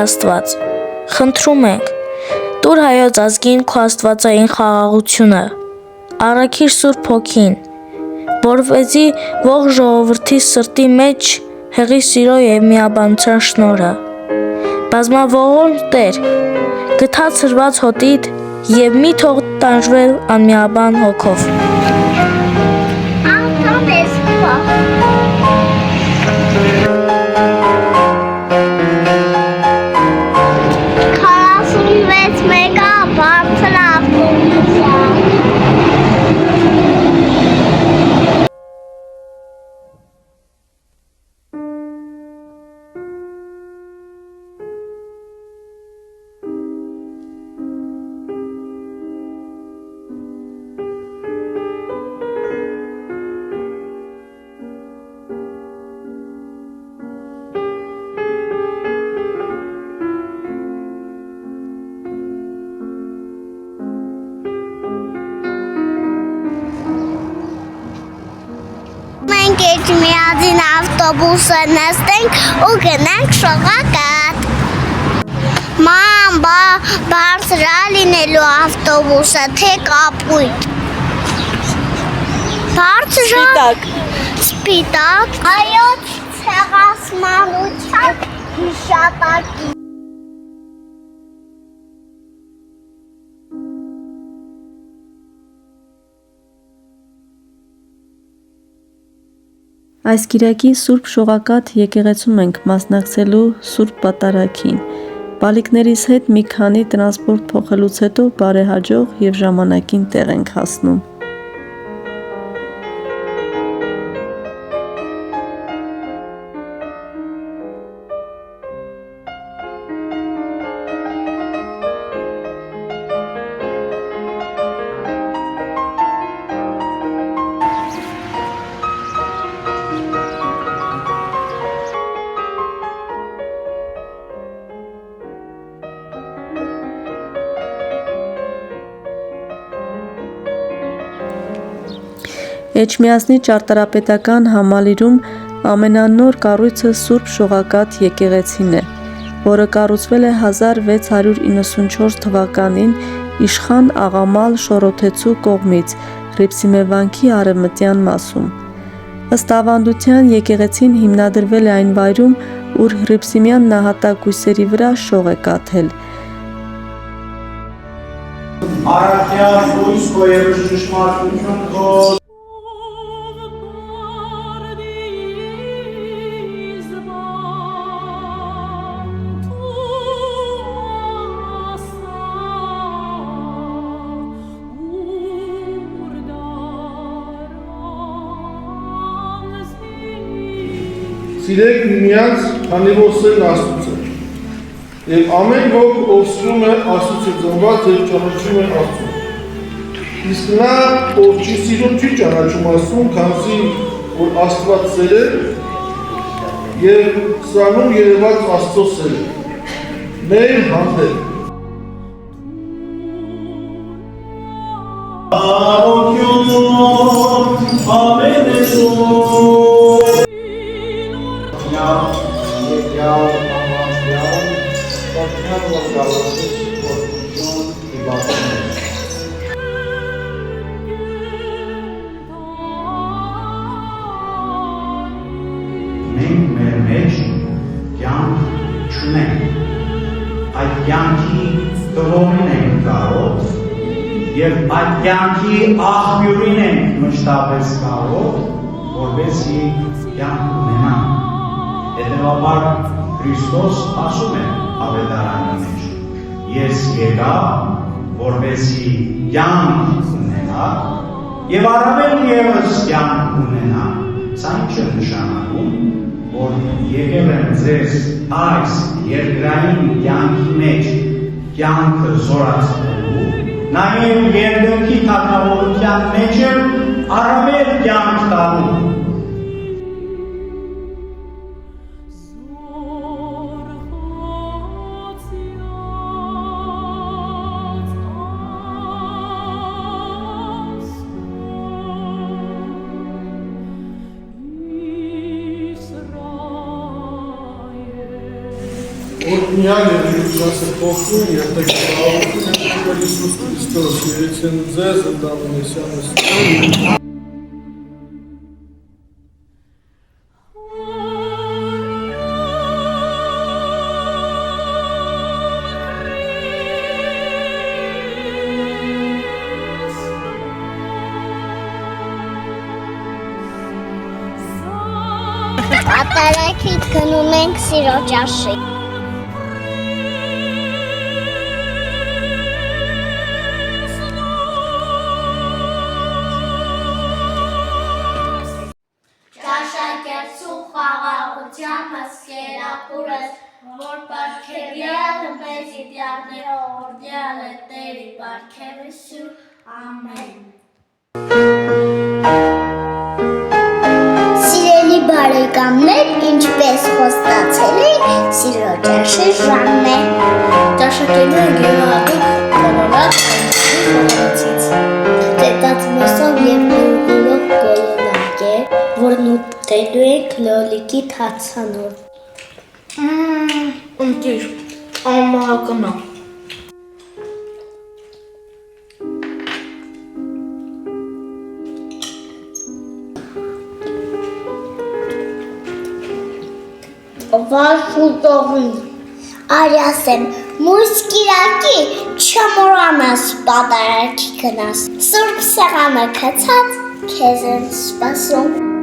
Աստված, խնդրում ենք, տուր հայոց ազգին քո աստվածային խաղաղությունը, առաքիր Սուրբ Հոգին, որպեսզի ողջ ժողովրդի սրտի մեջ հեղի սիրո և միաբանության շնորհը, բազմավորում Տեր, գթած հրված հոտիդ և մի թող տանջվել անմիաբան հոգով։ Մենք Էջմիածին ավտոբուսը նստենք ու գնանք Շողակաթ։ Ման, բարձր ա լինելու ավտոբուսը, թե կապույտ։ Բարձր ա։ Սպիտակ։ Հայոց ցեղասպանության հիշատակի։ Այս կիրակի Սուրբ Շողակաթ եկեղեցում ենք մասնակցելու Սուրբ Պատարագին։ Բալիկներիս հետ մի քանի տրանսպորտ փոխելուց հետո բարեհաջող և ժամանակին տեղ ենք հասնում։ Էջմիածնի ճարտարապետական համալիրում ամենանոր կառույցը Սուրբ Շողակաթ եկեղեցին է, որը կառուցվել է 1694 թվականին իշխան Աղամալ Շորոթեցու կողմից Հռիփսիմե վանքի արևմտյան մասում։ Ըստ ավանդության եկեղեցին հիմնադրվել է այն վայրում, ուր հռիփսիմյան նահատակ բույսերի վրա շող է կաթել։ Արաքյալ Հույս քո և ճշմարտություն քո Սիրեք միմյանց, քանի որ սերն Աստծուց է, և ամեն ոք, ով սիրում է Աստծուց է ծնված և ճանաչում է Աստծուն։ Իսկ նա, ով չի սիրում, չի ճանաչում Աստծուն, քանզի որ Աստված սեր է և սրանում երևաց Աստծո սերը։ Մեր հանդեպ։ Մենք մեր մեջ կյանք չունենք, այդ կյանքի տրոհին ենք կարող և այդ կյանքի աղբյուրին ենք մշտապես կարող, որպեսզի կյանք ունենանք։ Հետևաբար Քրիստոս ասում է ավետարանի մեջ. Ես եկա, որպեսզի կյանք ունենաք և առավել ևս կյանք ունենաք։ Սա ինչ է նշանակում, որ եկել եմ ձեզ այս երկրային կյանքի մեջ կյանքը զորացնելու, նաև երկնքի թագավորության մեջ եմ առավել կյանք տալու։ Որ միան եւ Հիսուսը փոխում եւ տեքստավորում եւ Հիսուս Քրիստոս երեցին ձեզ ընդամենեսյանս Ատարակիդ գնում ենք սիրո ճաշի։ Ճաշակերտու խաղաղության հսկերապուրս, որ պարգևյալը մեզ իդյալները օրդյալ է տերի պարգևիսու, ամեն։ Սիրելի բարեկամներ, ինչպես խոստացել ենք, սիրո ճաշի ժամն է։ Ճաշակելու ենք յուրահատուկ կոլորակ խորացից։ Տետացմոսով և նուրգուրով կոլորակ է, որն ուտելու ենք լոլիկի թացանով։ Ընտիր, ամահակնա։ Վաշուտովին Արյասեմ, մույս կիրակի չմորանաս պատարակի գնաս, սուրբ սեղանը կցած, քեզ են սպասում։